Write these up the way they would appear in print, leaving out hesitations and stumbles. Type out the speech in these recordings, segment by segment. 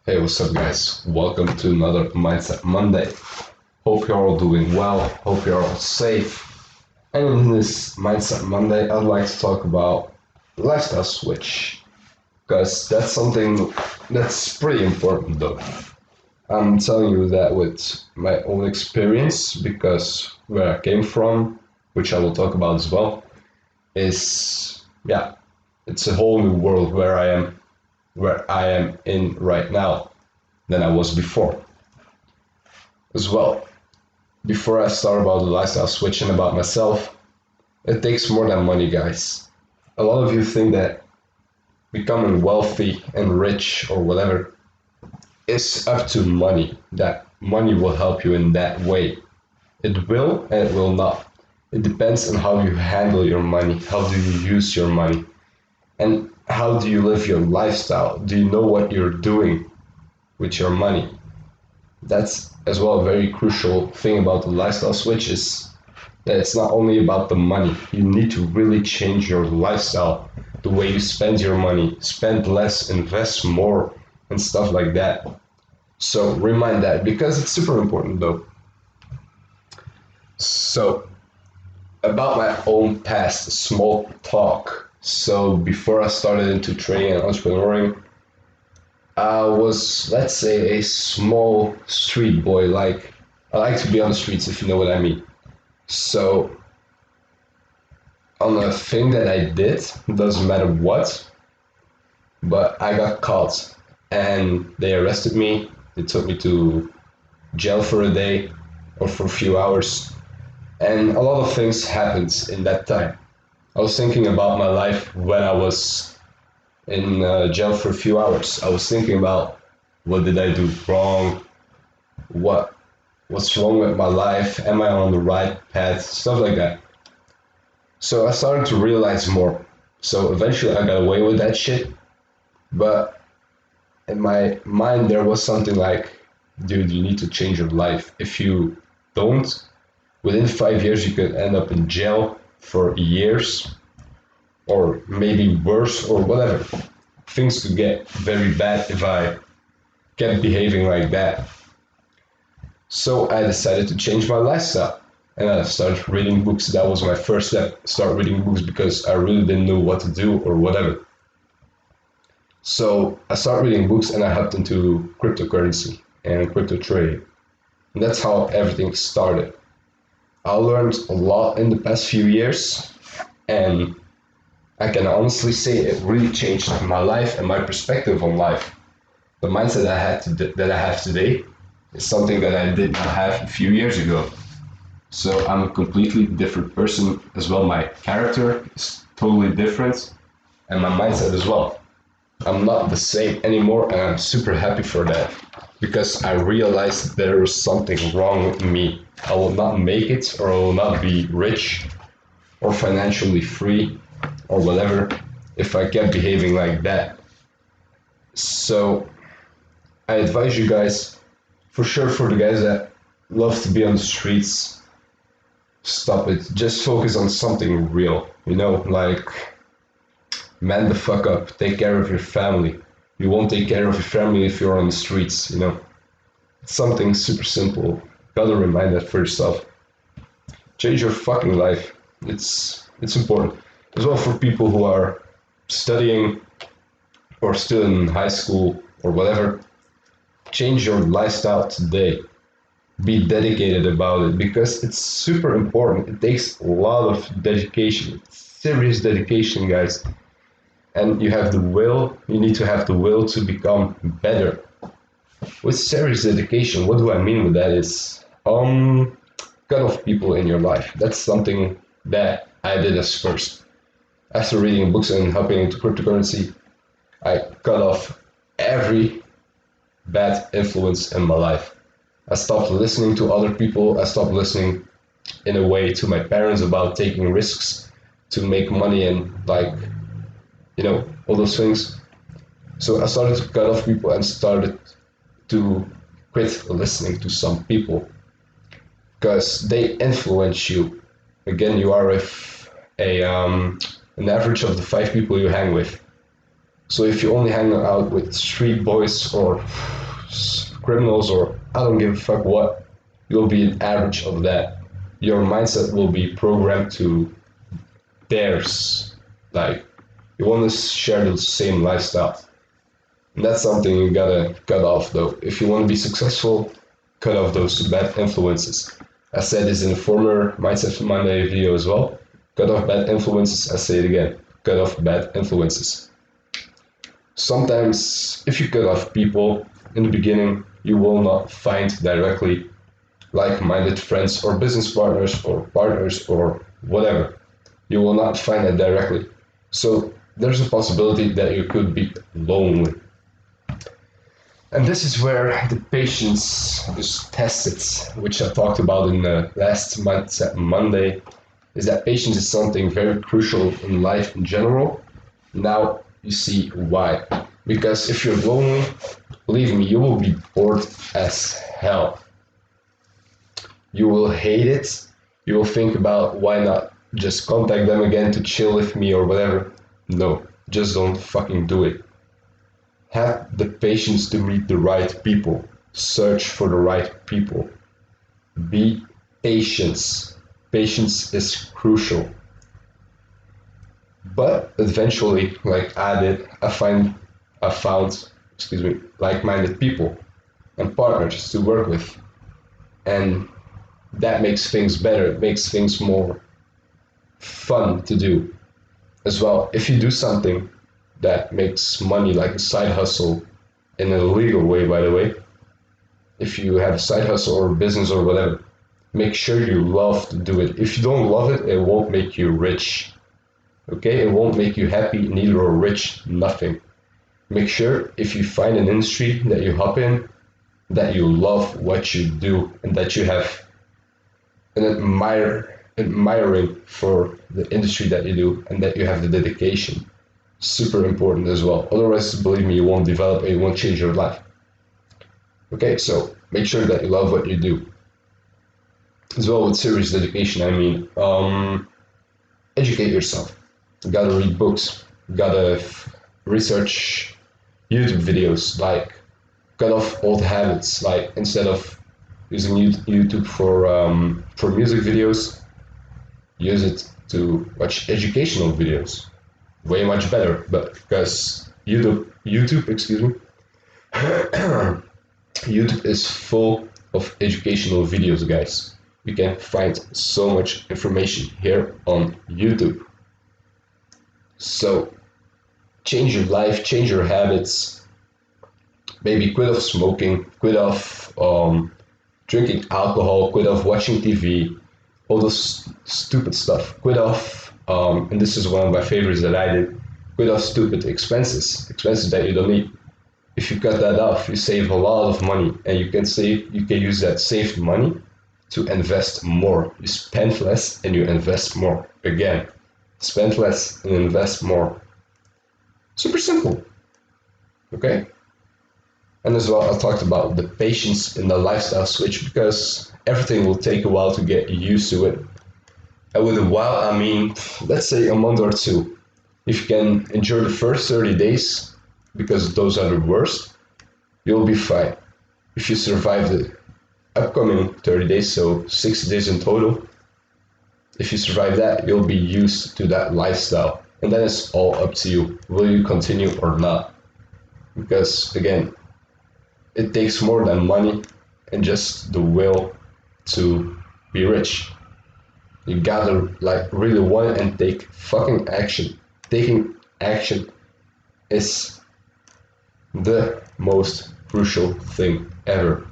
Hey, what's up, guys? Welcome to another Mindset Monday. Hope you're all doing well. Hope you're all safe. And in this Mindset Monday, I'd like to talk about lifestyle switch because that's something that's pretty important, though. I'm telling you that with my own experience because where I came from, which I will talk about as well, is it's a whole new world where I am in right now than I was before. As well, before I start about the lifestyle switch and about myself, it takes more than money, guys. A lot of you think that becoming wealthy and rich or whatever is up to money, that money will help you in that way. It will and it will not. It depends on how you handle your money, how do you use your money, and how do you live your lifestyle? Do you know what you're doing with your money? That's as well a very crucial thing about the lifestyle switch is that it's not only about the money. You need to really change your lifestyle, the way you spend your money, spend less, invest more, and stuff like that. So remind that because it's super important though. So about my own past, small talk. So before I started into trading and entrepreneuring, I was, let's say, a small street boy. Like, I like to be on the streets, if you know what I mean. So, on a thing that I did, doesn't matter what, but I got caught and they arrested me. They took me to jail for a day or for a few hours. And a lot of things happened in that time. I was thinking about my life when I was in jail for a few hours. I was thinking about what did I do wrong, what what's wrong with my life, am I on the right path, stuff like that. So I started to realize more. So eventually I got away with that shit, but in my mind there was something like, dude, you need to change your life. If you don't, within 5 years you could end up in jail for years or maybe worse or whatever. Things could get very bad if I kept behaving like that. So I decided to change my lifestyle and I started reading books. That was my first step, start reading books because I really didn't know what to do or whatever. So I started reading books and I hopped into cryptocurrency and crypto trading. And that's how everything started. I learned a lot in the past few years and I can honestly say it really changed my life and my perspective on life. The mindset that I have today is something that I did not have a few years ago. So I'm a completely different person as well. My character is totally different and my mindset as well. I'm not the same anymore and I'm super happy for that because I realized there was something wrong with me. I will not make it or I will not be rich or financially free or whatever if I kept behaving like that. So I advise you guys, for sure, for the guys that love to be on the streets, stop it. Just focus on something real, like man the fuck up, take care of your family. You won't take care of your family if you're on the streets. It's something super simple. Gotta remind that for yourself. Change your fucking life. It's important. As well for people who are studying or still in high school or whatever, change your lifestyle today. Be dedicated about it because it's super important. It takes a lot of dedication, serious dedication, guys. And you need to have the will to become better. With serious dedication, what do I mean with that is, cut off people in your life. That's something that I did as first. After reading books and hopping into cryptocurrency, I cut off every bad influence in my life. I stopped listening to other people. I stopped listening in a way to my parents about taking risks to make money and all those things. So I started to cut off people and started to quit listening to some people because they influence you. Again, you are with an average of the 5 people you hang with. So if you only hang out with street boys or criminals or I don't give a fuck what, you'll be an average of that. Your mindset will be programmed to theirs. Like, you want to share the same lifestyle. And that's something you gotta cut off though. If you want to be successful, cut off those bad influences. I said this in a former Mindset Monday video as well. Cut off bad influences. I say it again. Cut off bad influences. Sometimes, if you cut off people in the beginning, you will not find directly like-minded friends or business partners or whatever. You will not find it directly. So there's a possibility that you could be lonely. And this is where the patience is tested, which I talked about in the last Mindset Monday, is that patience is something very crucial in life in general. Now you see why. Because if you're lonely, believe me, you will be bored as hell. You will hate it. You will think about why not just contact them again to chill with me or whatever. No, just don't fucking do it. Have the patience to meet the right people. Search for the right people. Be patient. Patience is crucial. But eventually, like I did, I found like-minded people and partners to work with. And that makes things better. It makes things more fun to do as well. If you do something that makes money, like a side hustle, in a legal way, by the way, if you have a side hustle or business or whatever, make sure you love to do it. If you don't love it, it won't make you rich. Okay, it won't make you happy, neither or rich, nothing. Make sure if you find an industry that you hop in, that you love what you do and that you have an admiring for the industry that you do and that you have the dedication. Super important as well. Otherwise, believe me, you won't develop and you won't change your life. Okay, so make sure that you love what you do. As well with serious dedication, I mean, educate yourself. You gotta read books. You gotta research YouTube videos. Like, cut off old habits. Like, instead of using YouTube for music videos, use it to watch educational videos. Way much better, but because YouTube, excuse me, YouTube is full of educational videos, guys. You can find so much information here on YouTube. So change your life, change your habits. Maybe quit off smoking, quit off drinking alcohol, quit off watching TV, all this stupid stuff. Quit off, and this is one of my favorites that I did, quit off stupid expenses that you don't need. If you cut that off, you save a lot of money, and you can use that saved money to invest more. You spend less and you invest more. Again, spend less and invest more. Super simple. Okay? And as well, I talked about the patience in the lifestyle switch because everything will take a while to get used to it. And with a while, I mean, let's say a month or two. If you can endure the first 30 days, because those are the worst, you'll be fine. If you survive the upcoming 30 days, so 60 days in total, if you survive that, you'll be used to that lifestyle. And then it's all up to you. Will you continue or not? Because again, it takes more than money and just the will to be rich. You gotta like really want it and take fucking action. Taking action is the most crucial thing ever.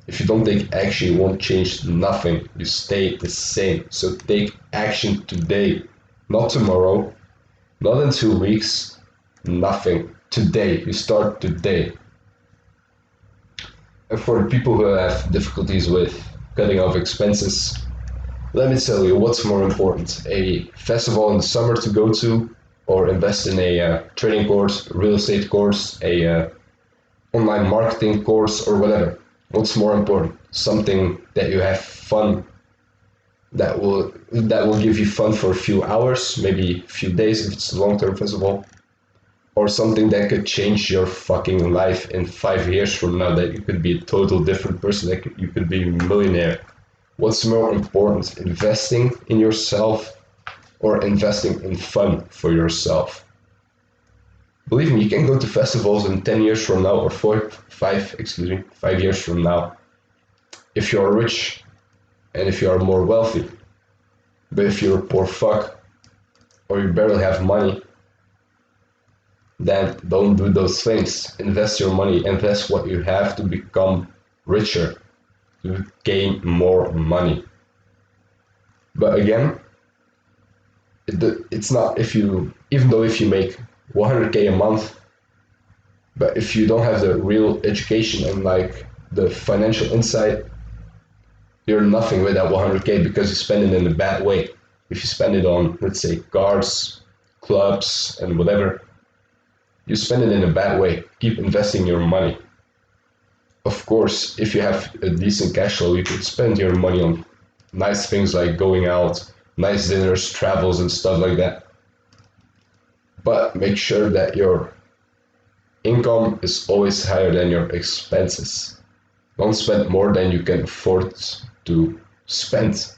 If you don't take action, you won't change nothing. You stay the same. So take action today, not tomorrow, not in 2 weeks, nothing. Today, you start today. And for the people who have difficulties with cutting off expenses, let me tell you what's more important, a festival in the summer to go to, or invest in a trading course, a real estate course, a online marketing course, or whatever. What's more important? Something that you have fun, that will give you fun for a few hours, maybe a few days if it's a long-term festival, or something that could change your fucking life in 5 years from now, that you could be a total different person, that you could be a millionaire. What's more important, investing in yourself or investing in fun for yourself? Believe me, you can go to festivals in 10 years from now, or 5 years from now, if you're rich and if you are more wealthy. But if you're a poor fuck or you barely have money, then don't do those things. Invest your money, invest what you have to become richer, to gain more money. But again, it's not if you, even though if you make 100K a month, but if you don't have the real education and like the financial insight, you're nothing with that 100K, because you spend it in a bad way. If you spend it on, let's say, cars, clubs, and whatever, you spend it in a bad way. Keep investing your money. Of course, if you have a decent cash flow, you could spend your money on nice things like going out, nice dinners, travels, and stuff like that. But make sure that your income is always higher than your expenses. Don't spend more than you can afford to spend.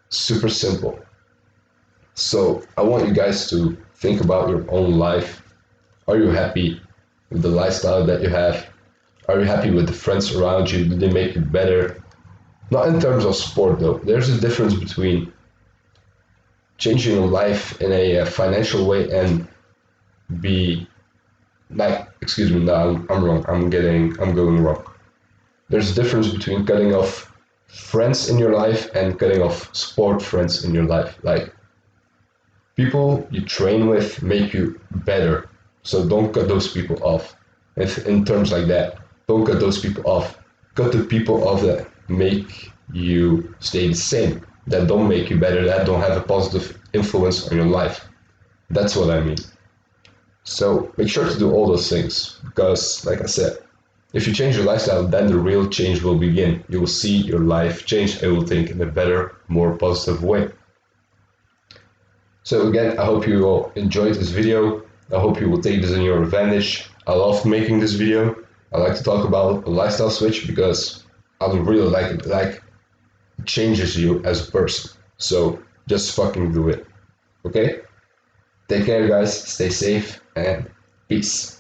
Super simple. So I want you guys to think about your own life. Are you happy with the lifestyle that you have? Are you happy with the friends around you? Do they make you better? Not in terms of sport though. There's a difference between changing your life in a financial way and be like, excuse me, no, I'm wrong. I'm going wrong. There's a difference between cutting off friends in your life and cutting off sport friends in your life. Like, people you train with make you better. So don't cut those people off. If in terms like that, don't cut those people off. Cut the people off that make you stay the same, that don't make you better, that don't have a positive influence on your life. That's what I mean. So make sure to do all those things, because like I said, if you change your lifestyle, then the real change will begin. You will see your life change, I will think, in a better, more positive way. So again, I hope you all enjoyed this video. I hope you will take this in your advantage. I love making this video. I like to talk about a lifestyle switch because I really like it. Like, it changes you as a person. So just fucking do it. Okay? Take care, guys. Stay safe and peace.